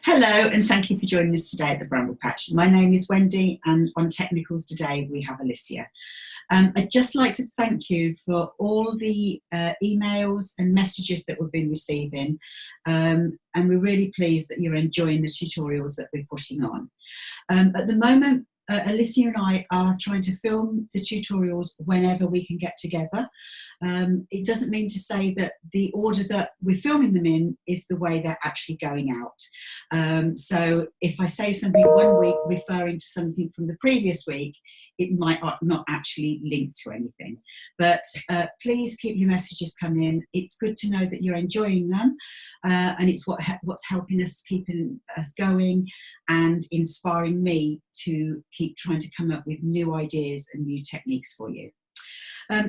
Hello, and thank you for joining us today at the Bramble Patch. My name is Wendy, and on Technicals today we have Alicia. I'd just like to thank you for all the emails and messages that we've been receiving, and we're really pleased that you're enjoying the tutorials that we're putting on. At the moment, Alicia and I are trying to film the tutorials whenever we can get together. It doesn't mean to say that the order that we're filming them in is the way they're actually going out. So if I say something one week referring to something from the previous week, it might not actually link to anything. But please keep your messages coming in. It's good to know that you're enjoying them, and it's what's helping us, keeping us going and inspiring me to keep trying to come up with new ideas and new techniques for you.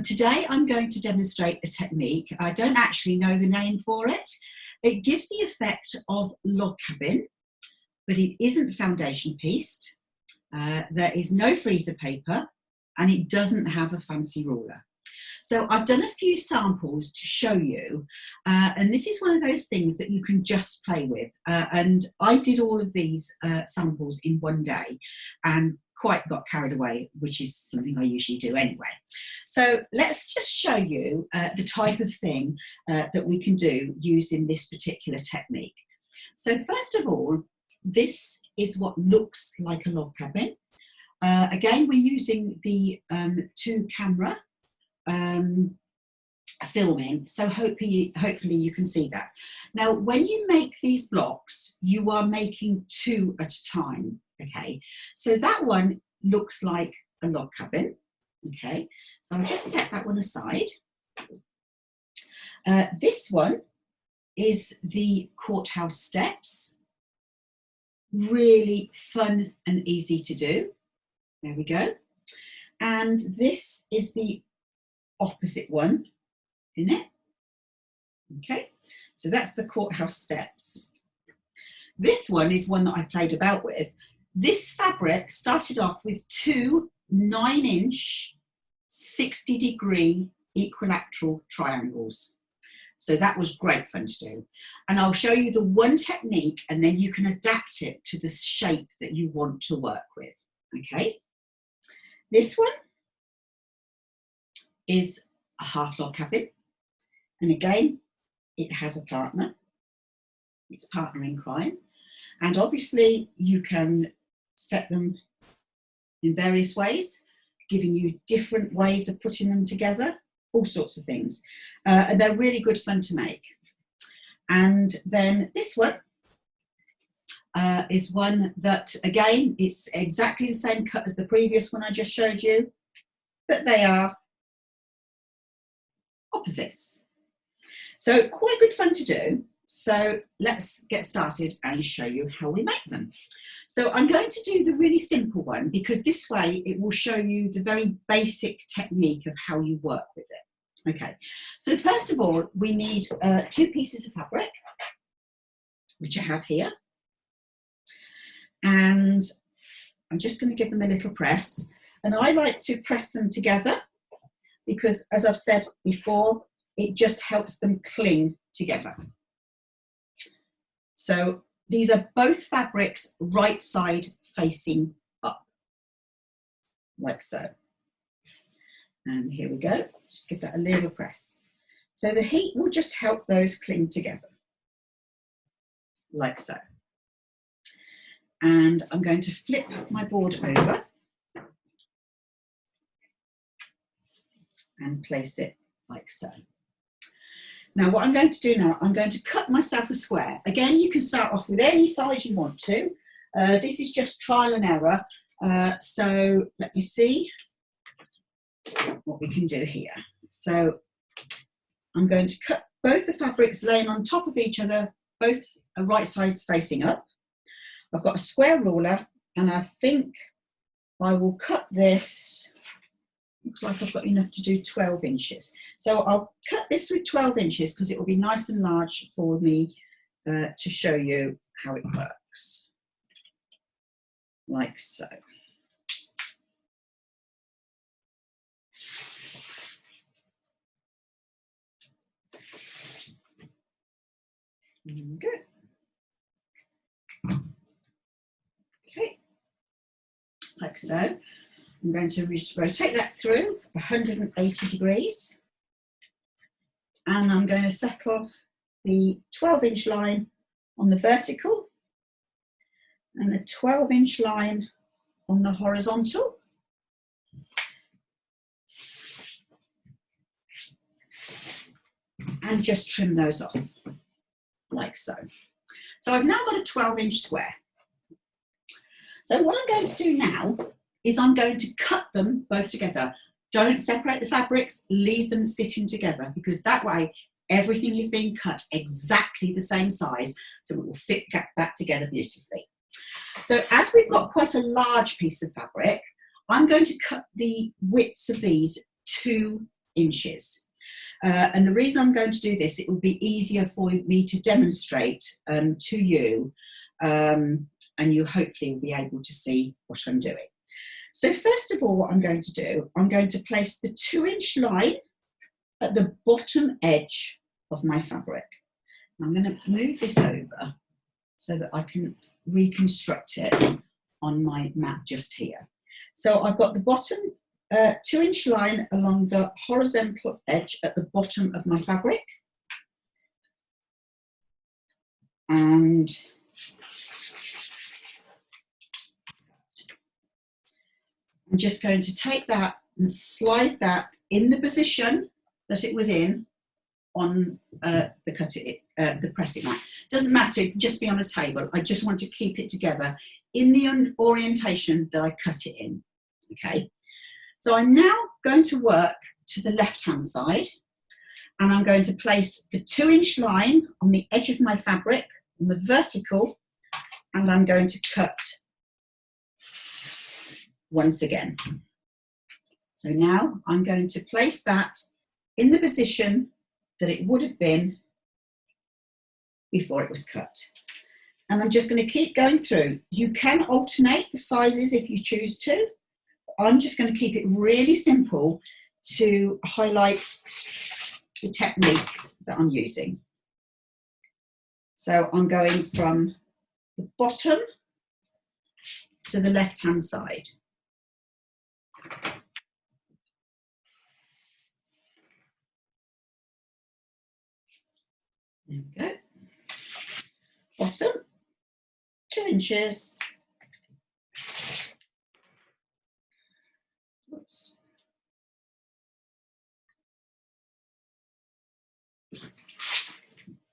Today I'm going to demonstrate a technique. I don't actually know the name for it. It gives the effect of log cabin, but it isn't foundation pieced. There is no freezer paper, and it doesn't have a fancy ruler. So I've done a few samples to show you, and this is one of those things that you can just play with. And I did all of these samples in one day and quite got carried away, which is something I usually do anyway. So let's just show you the type of thing that we can do using this particular technique. So first of all, this is what looks like a log cabin. Again, we're using the 2-camera filming, so hopefully you can see that. Now, when you make these blocks, you are making 2 at a time, okay? So that one looks like a log cabin, okay? So I'll just set that one aside. This one is the courthouse steps. Really fun and easy to do. There we go. And this is the opposite one, isn't it? Okay, so that's the courthouse steps. This one is one that I played about with. This fabric started off with 2 9-inch 60-degree equilateral triangles. So that was great fun to do. And I'll show you the one technique, and then you can adapt it to the shape that you want to work with, okay? This one is a half log cabin. And again, it has a partner. It's partner in crime. And obviously you can set them in various ways, giving you different ways of putting them together, all sorts of things. And they're really good fun to make. And then this one is one that, again, it's exactly the same cut as the previous one I just showed you, but they are opposites. So quite good fun to do. So let's get started and show you how we make them. So I'm going to do the really simple one, because this way it will show you the very basic technique of how you work with it. Okay, so first of all, we need 2 pieces of fabric, which I have here. And I'm just going to give them a little press. And I like to press them together because, as I've said before, it just helps them cling together. So these are both fabrics right side facing up, like so. And here we go. Just give that a little press. So the heat will just help those cling together, like so. And I'm going to flip my board over and place it like so. Now what I'm going to do now, I'm going to cut myself a square. Again, you can start off with any size you want to. This is just trial and error. So let me see what we can do here. So I'm going to cut both the fabrics laying on top of each other, both are right sides facing up. I've got a square ruler, and I think I will cut this. Looks like I've got enough to do 12 inches. So I'll cut this with 12 inches because it will be nice and large for me to show you how it works. Like so. Good. like so. I'm going to rotate that through 180 degrees, and I'm going to settle the 12-inch line on the vertical and the 12-inch line on the horizontal. And just trim those off, like so. So I've now got a 12-inch square. So what I'm going to do now is I'm going to cut them both together. Don't separate the fabrics, leave them sitting together, because that way everything is being cut exactly the same size, so it will fit back together beautifully. So as we've got quite a large piece of fabric, I'm going to cut the widths of these 2 inches. And the reason I'm going to do this, it will be easier for me to demonstrate to you, and you hopefully will be able to see what I'm doing. So first of all, what I'm going to do, I'm going to place the 2-inch line at the bottom edge of my fabric. I'm going to move this over so that I can reconstruct it on my mat just here. So I've got the bottom 2-inch line along the horizontal edge at the bottom of my fabric. And I'm just going to take that and slide that in the position that it was in on the pressing mat. Doesn't matter, it can just be on a table. I just want to keep it together in the orientation that I cut it in. Okay, so I'm now going to work to the left-hand side, and I'm going to place the 2-inch line on the edge of my fabric on the vertical, and I'm going to cut once again. So now I'm going to place that in the position that it would have been before it was cut. And I'm just going to keep going through. You can alternate the sizes if you choose to. I'm just going to keep it really simple to highlight the technique that I'm using. So I'm going from the bottom to the left-hand side. There we go. Bottom, 2 inches. Oops.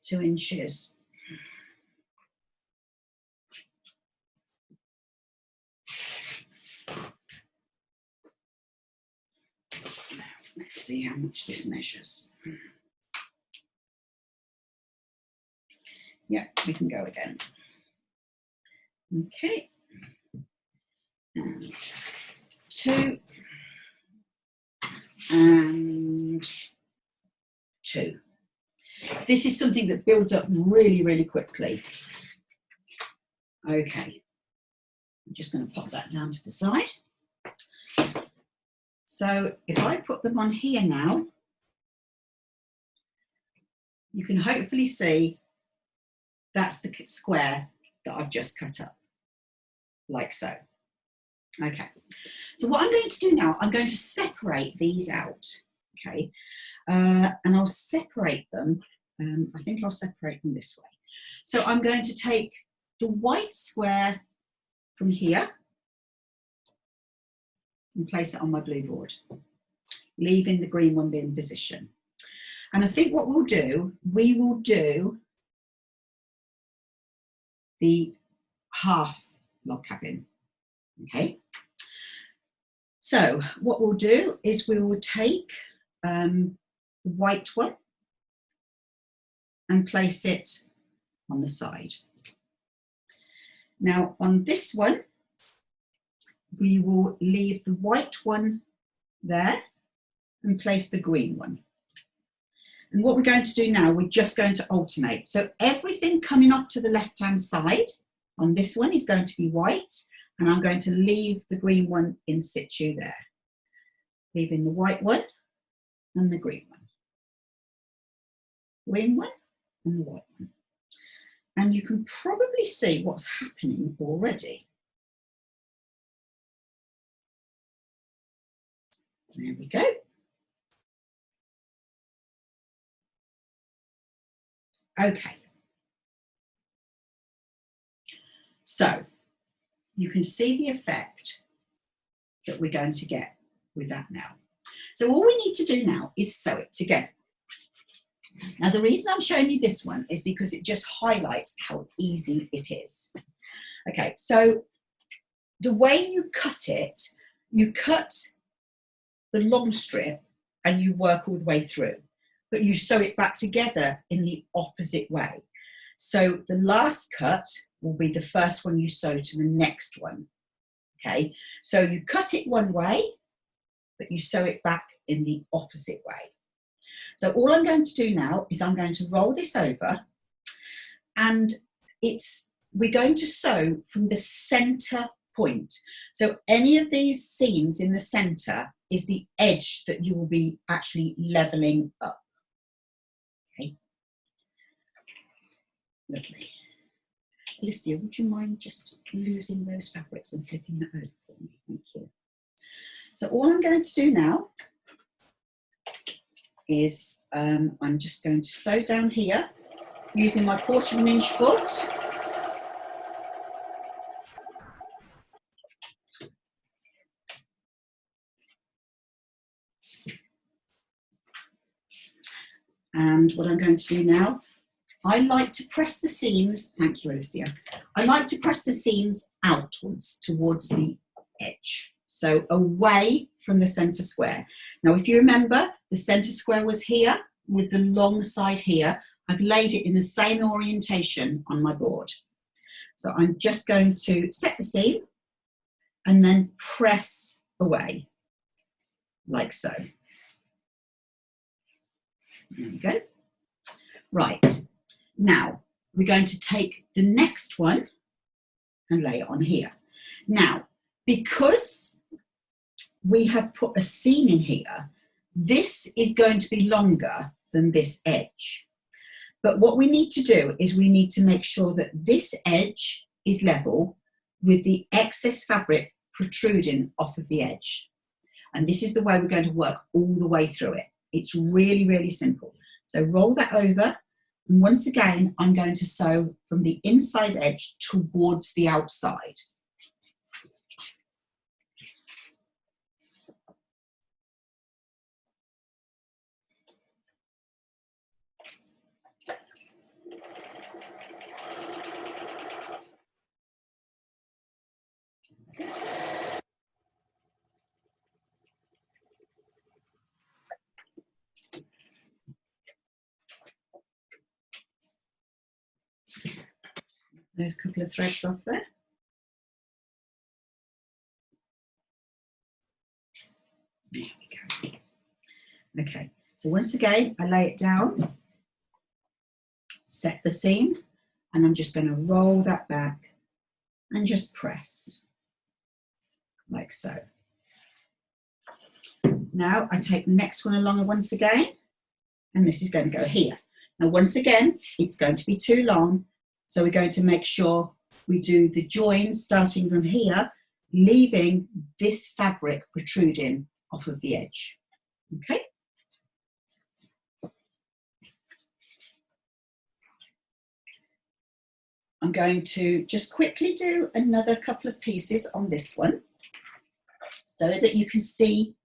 2 inches. Let's see how much this measures. Yeah, we can go again. Okay. And 2 and 2. This is something that builds up really, really quickly. Okay. I'm just going to pop that down to the side. So if I put them on here now, you can hopefully see that's the square that I've just cut up, like so. Okay, so what I'm going to do now, I'm going to separate these out, okay? And I'll separate them, I think I'll separate them this way. So I'm going to take the white square from here and place it on my blue board, leaving the green one in position. And I think what we'll do, we will do the half log cabin, okay? So what we'll do is we will take the white one and place it on the side. Now on this one, we will leave the white one there and place the green one. And what we're going to do now, we're just going to alternate. So everything coming up to the left-hand side on this one is going to be white, and I'm going to leave the green one in situ there, leaving the white one and the green one. Green one and the white one. And you can probably see what's happening already. There we go. Okay. So you can see the effect that we're going to get with that now. So all we need to do now is sew it together. Now the reason I'm showing you this one is because it just highlights how easy it is. Okay, so the way you cut it, you cut the long strip and you work all the way through, but you sew it back together in the opposite way. So the last cut will be the first one you sew to the next one. Okay, so you cut it one way, but you sew it back in the opposite way. So all I'm going to do now is I'm going to roll this over, and we're going to sew from the center point. So any of these seams in the center is the edge that you will be actually leveling up. Okay, lovely. Alicia, would you mind just losing those fabrics and flipping that over for me? Thank you. So all I'm going to do now is I'm just going to sew down here using my 1/4 inch foot. And what I'm going to do now, I like to press the seams, thank you Alicia, I like to press the seams outwards towards the edge, so away from the centre square. Now if you remember, the centre square was here with the long side here. I've laid it in the same orientation on my board. So I'm just going to set the seam and then press away, like so. There we go. Right, now we're going to take the next one and lay it on here. Now, because we have put a seam in here, this is going to be longer than this edge. But what we need to do is we need to make sure that this edge is level with the excess fabric protruding off of the edge. And this is the way we're going to work all the way through it. It's really, really simple. So roll that over. And once again, I'm going to sew from the inside edge towards the outside. Those couple of threads off there. There we go. Okay, so once again, I lay it down, set the seam, and I'm just going to roll that back and just press, like so. Now I take the next one along once again, and this is going to go here. Now once again, it's going to be too long, so we're going to make sure we do the join starting from here, leaving this fabric protruding off of the edge. Okay. I'm going to just quickly do another couple of pieces on this one so that you can see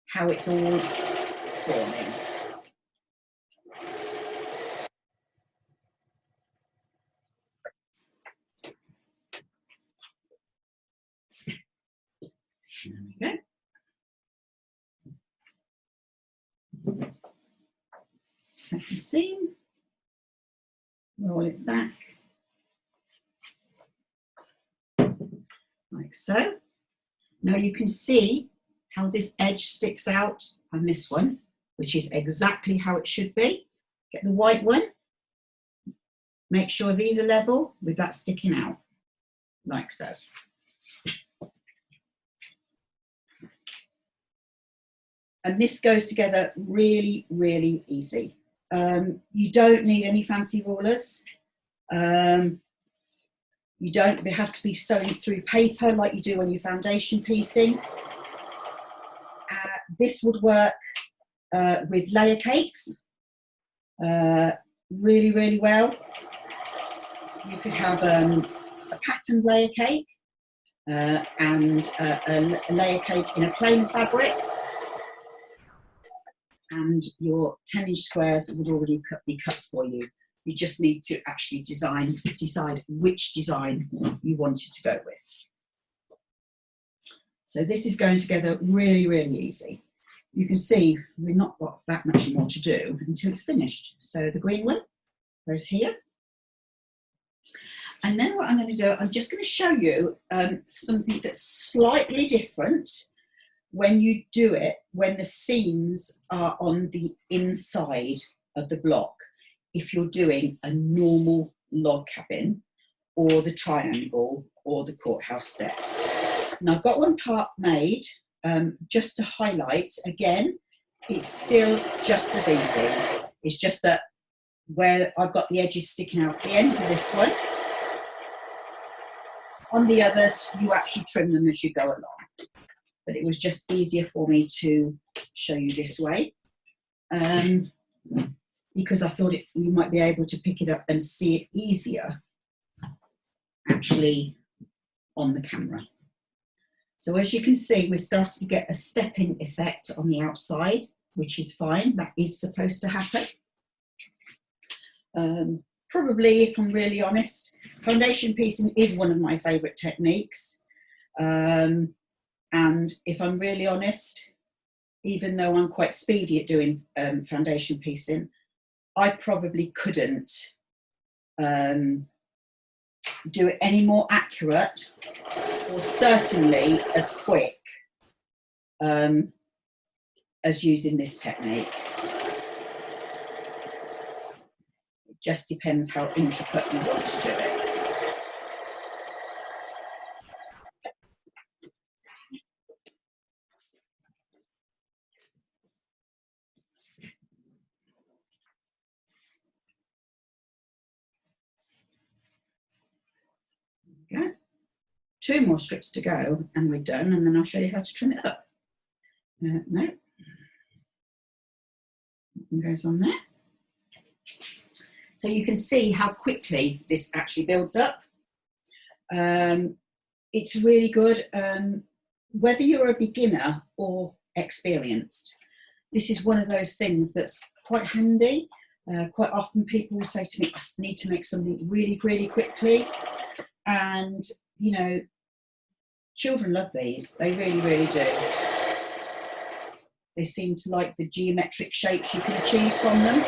how it's all forming. There we go. Set the seam, roll it back, like so. Now you can see how this edge sticks out on this one, which is exactly how it should be. Get the white one, make sure these are level with that sticking out, like so. And this goes together really, really easy. You don't need any fancy rulers. You don't have to be sewing through paper like you do when you're foundation piecing. This would work with layer cakes really, really well. You could have a patterned layer cake and a layer cake in a plain fabric, and your 10-inch squares would already be cut for you. You just need to actually decide which design you wanted to go with. So this is going together really, really easy. You can see we've not got that much more to do until it's finished. So the green one goes here. And then what I'm going to do, I'm just going to show you something that's slightly different when you do it, when the seams are on the inside of the block, if you're doing a normal log cabin or the triangle or the courthouse steps. Now I've got one part made just to highlight, again, it's still just as easy. It's just that where I've got the edges sticking out the ends of this one, on the others, you actually trim them as you go along. But it was just easier for me to show you this way because I thought you might be able to pick it up and see it easier actually on the camera. So as you can see, we're starting to get a stepping effect on the outside, which is fine. That is supposed to happen. Probably, if I'm really honest, foundation piecing is one of my favourite techniques. And if I'm really honest, even though I'm quite speedy at doing foundation piecing, I probably couldn't do it any more accurate or certainly as quick as using this technique. It just depends how intricate you want to do it. Yeah. 2 more strips to go and we're done, and then I'll show you how to trim it up. No, it goes on there. So you can see how quickly this actually builds up. It's really good, whether you're a beginner or experienced. This is one of those things that's quite handy. Quite often people will say to me, I need to make something really, really quickly. And, you know, children love these. They really, really do. They seem to like the geometric shapes you can achieve from them.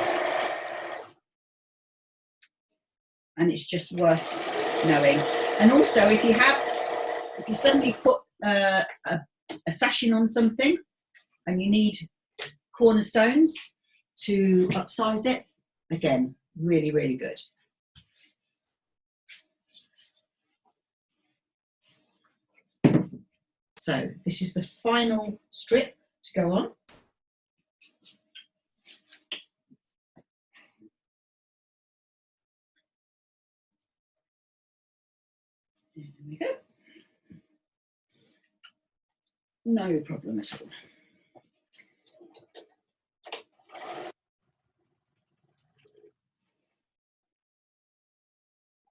And it's just worth knowing. And also, if you suddenly put a sashing on something and you need cornerstones to upsize it, again, really, really good. So this is the final strip to go on. There we go. No problem at all.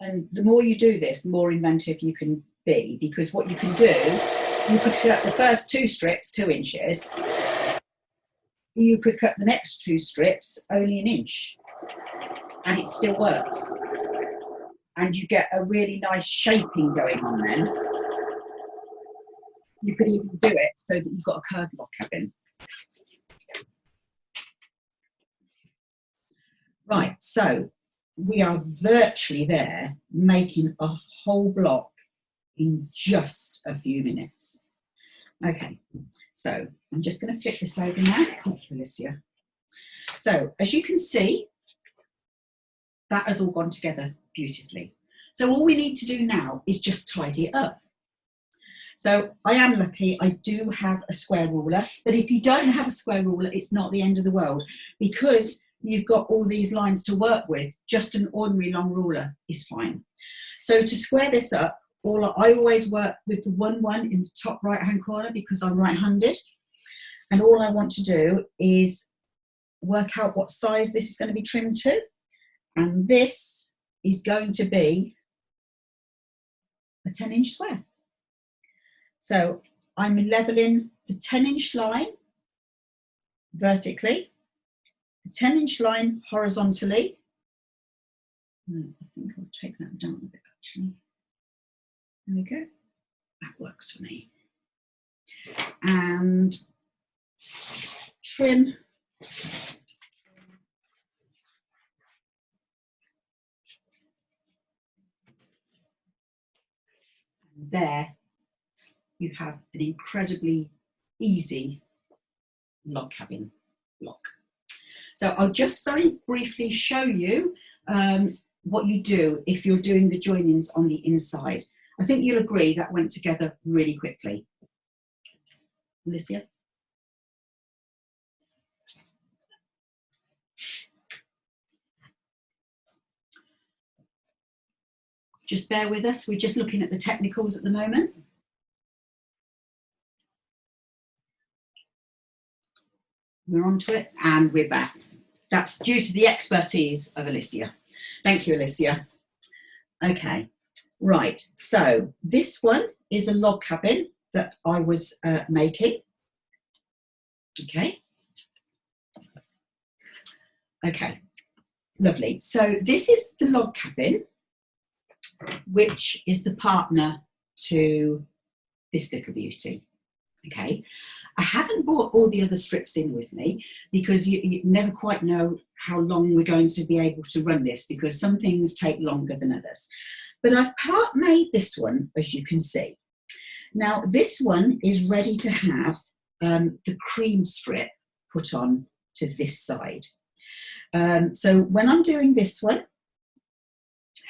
And the more you do this, the more inventive you can be, because what you can do, you could cut the first 2 strips 2 inches. You could cut the next 2 strips only 1 inch, and it still works. And you get a really nice shaping going on then. You could even do it so that you've got a curved log cabin. Right, so we are virtually there, making a whole block in just a few minutes. Okay, so I'm just going to flip this over now. Thank you, Alicia. So as you can see, that has all gone together beautifully. So all we need to do now is just tidy it up. So I am lucky, I do have a square ruler, but if you don't have a square ruler, it's not the end of the world, because you've got all these lines to work with. Just an ordinary long ruler is fine. So to square this up, I always work with the 1-1 in the top right hand corner because I'm right-handed, And all I want to do is work out what size this is going to be trimmed to. And this is going to be a 10-inch square. So I'm leveling the 10-inch line vertically, the 10-inch line horizontally. I think I'll take that down a bit actually. There we go. That works for me. And trim. There you have an incredibly easy log cabin block. So I'll just very briefly show you what you do if you're doing the joinings on the inside. I think you'll agree that went together really quickly. Alicia? Just bear with us, we're just looking at the technicals at the moment. We're onto it and we're back. That's due to the expertise of Alicia. Thank you, Alicia. Okay, right, so this one is a log cabin that I was making. Okay. Okay, lovely. So this is the log cabin, which is the partner to this little beauty. Okay, I haven't brought all the other strips in with me because you never quite know how long we're going to be able to run this, because some things take longer than others. But I've part made this one, as you can see. Now this one is ready to have the cream strip put on to this side. So when I'm doing this one,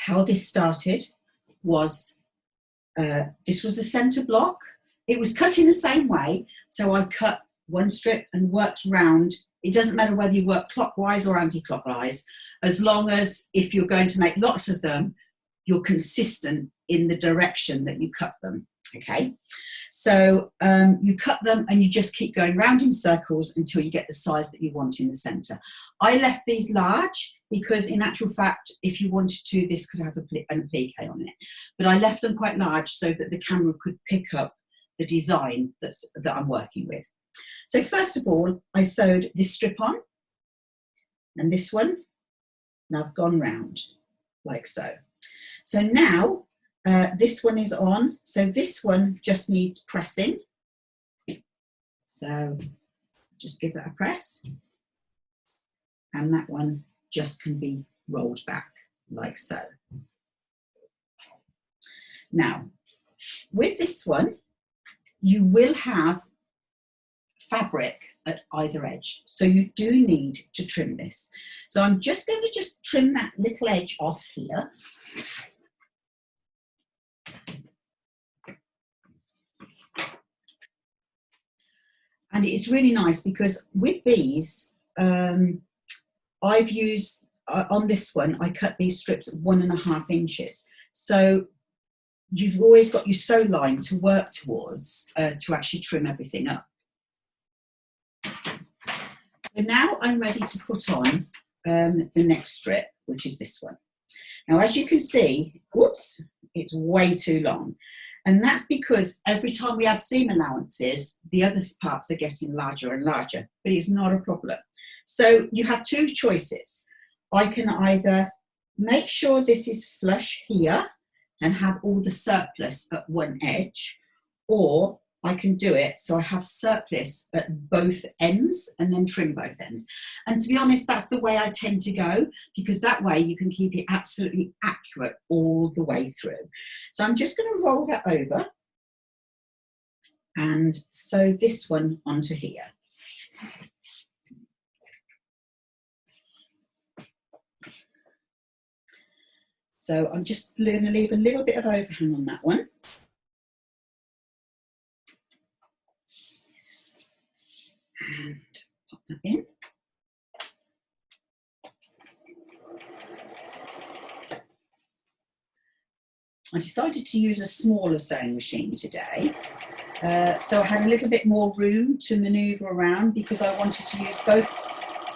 how this started was, this was the centre block. It was cut in the same way, so I cut one strip and worked round. It doesn't matter whether you work clockwise or anti-clockwise, as long as if you're going to make lots of them, you're consistent in the direction that you cut them, okay? So you cut them and you just keep going round in circles until you get the size that you want in the centre. I left these large because in actual fact, if you wanted to, this could have an applique on it. But I left them quite large so that the camera could pick up the design that I'm working with. So first of all, I sewed this strip on and this one, and I've gone round like so. So now this one is on, so this one just needs pressing. So just give that a press, and that one just can be rolled back like so. Now, with this one, you will have fabric at either edge, so you do need to trim this. So I'm just going to trim that little edge off here. And it's really nice because with these, I've used, on this one, I cut these strips at 1.5 inches. So you've always got your sew line to work towards to actually trim everything up. So now I'm ready to put on the next strip, which is this one. Now, as you can see, whoops, it's way too long. And that's because every time we add seam allowances, the other parts are getting larger and larger, but it's not a problem. So you have two choices. I can either make sure this is flush here and have all the surplus at one edge, or I can do it so I have surplus at both ends and then trim both ends. And to be honest, that's the way I tend to go, because that way you can keep it absolutely accurate all the way through. So I'm just going to roll that over and sew this one onto here. So I'm just going to leave a little bit of overhang on that one. And pop that in. I decided to use a smaller sewing machine today So I had a little bit more room to manoeuvre around because I wanted to use both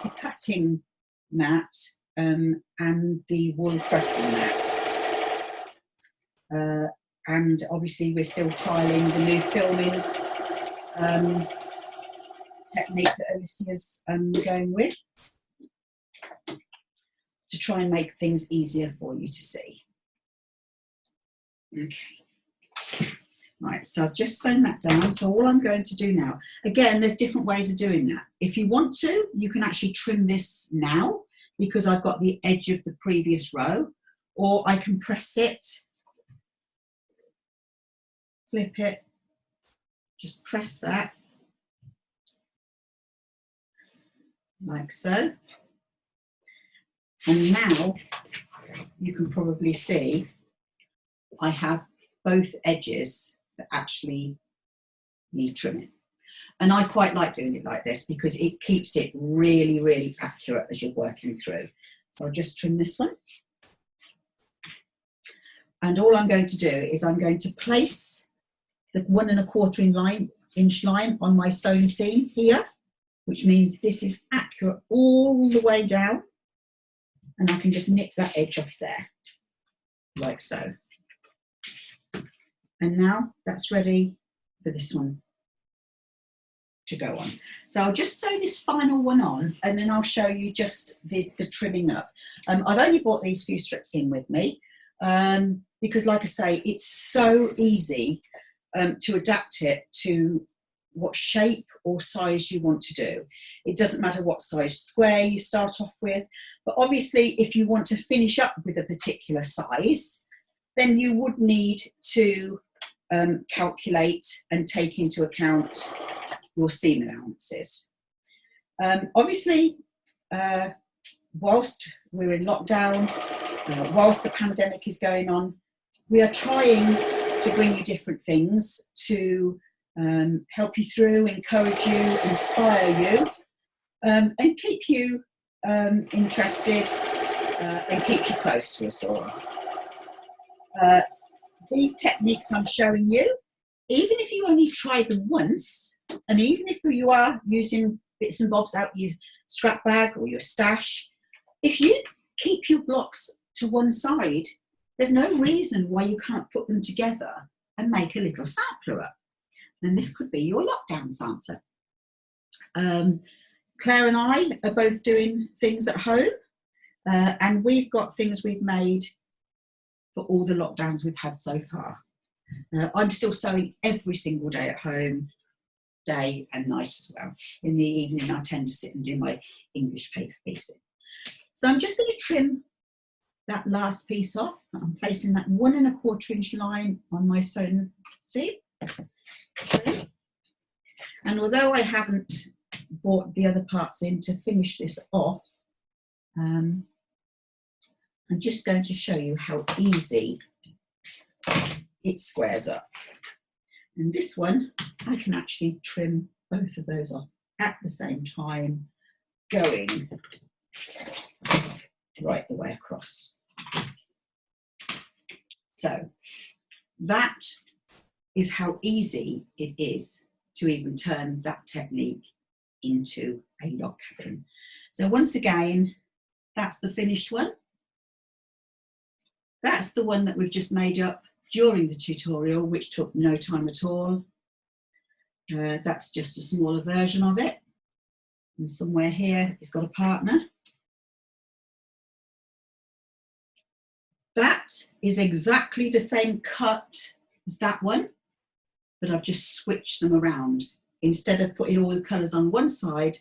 the cutting mat and the wool pressing mat. And obviously we're still trialling the new filming technique that Alicia's going with to try and make things easier for you to see. Okay. Right, so I've just sewn that down. So all I'm going to do now, again, there's different ways of doing that. If you want to, you can actually trim this now because I've got the edge of the previous row, or I can press it, flip it, just press that, like so. And now you can probably see I have both edges that actually need trimming. And I quite like doing it like this because it keeps it really, really accurate as you're working through. So I'll just trim this one. And all I'm going to do is I'm going to place the 1 1/4 inch line on my sewn seam here, which means this is accurate all the way down. And I can just nip that edge off there, like so. And now that's ready for this one to go on. So I'll just sew this final one on and then I'll show you just the trimming up. I've only brought these few strips in with me because, like I say, it's so easy to adapt it to what shape or size you want to do. It doesn't matter what size square you start off with, but obviously if you want to finish up with a particular size, then you would need to calculate and take into account your seam allowances. Obviously, whilst we're in lockdown, whilst the pandemic is going on, we are trying to bring you different things to help you through, encourage you, inspire you, and keep you interested and keep you close to us all. These techniques I'm showing you, even if you only try them once, and even if you are using bits and bobs out your scrap bag or your stash, if you keep your blocks to one side, there's no reason why you can't put them together and make a little sampler up. And this could be your lockdown sampler. Claire and I are both doing things at home, and we've got things we've made for all the lockdowns we've had so far. I'm still sewing every single day at home, day and night as well. In the evening, I tend to sit and do my English paper piecing. So I'm just going to trim that last piece off. I'm placing that 1 1/4 inch line on my sewn seam. And although I haven't brought the other parts in to finish this off, I'm just going to show you how easy it squares up. And this one, I can actually trim both of those off at the same time, going right the way across. So that is how easy it is to even turn that technique into a log cabin. So once again, that's the finished one. That's the one that we've just made up during the tutorial, which took no time at all. That's just a smaller version of it. And somewhere here, it's got a partner. That is exactly the same cut as that one, but I've just switched them around. Instead of putting all the colours on one side,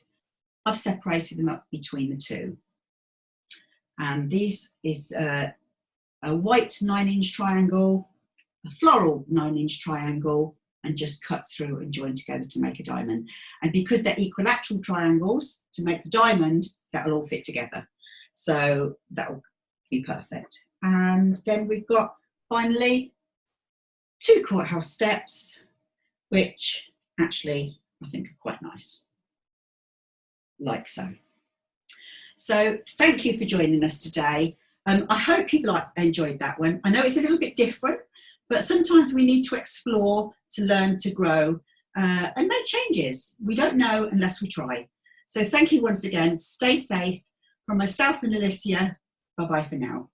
I've separated them up between the two. And this is a white 9-inch triangle, a floral 9-inch triangle, and just cut through and join together to make a diamond. And because they're equilateral triangles, to make the diamond, that'll all fit together. So that'll be perfect. And then we've got, finally, 2 courthouse steps, which actually I think are quite nice, like so. So thank you for joining us today. I hope you've enjoyed that one. I know it's a little bit different, But sometimes we need to explore, to learn, to grow, and make changes. We don't know unless we try. So thank you once again. Stay safe. From myself and Alicia, bye-bye for now.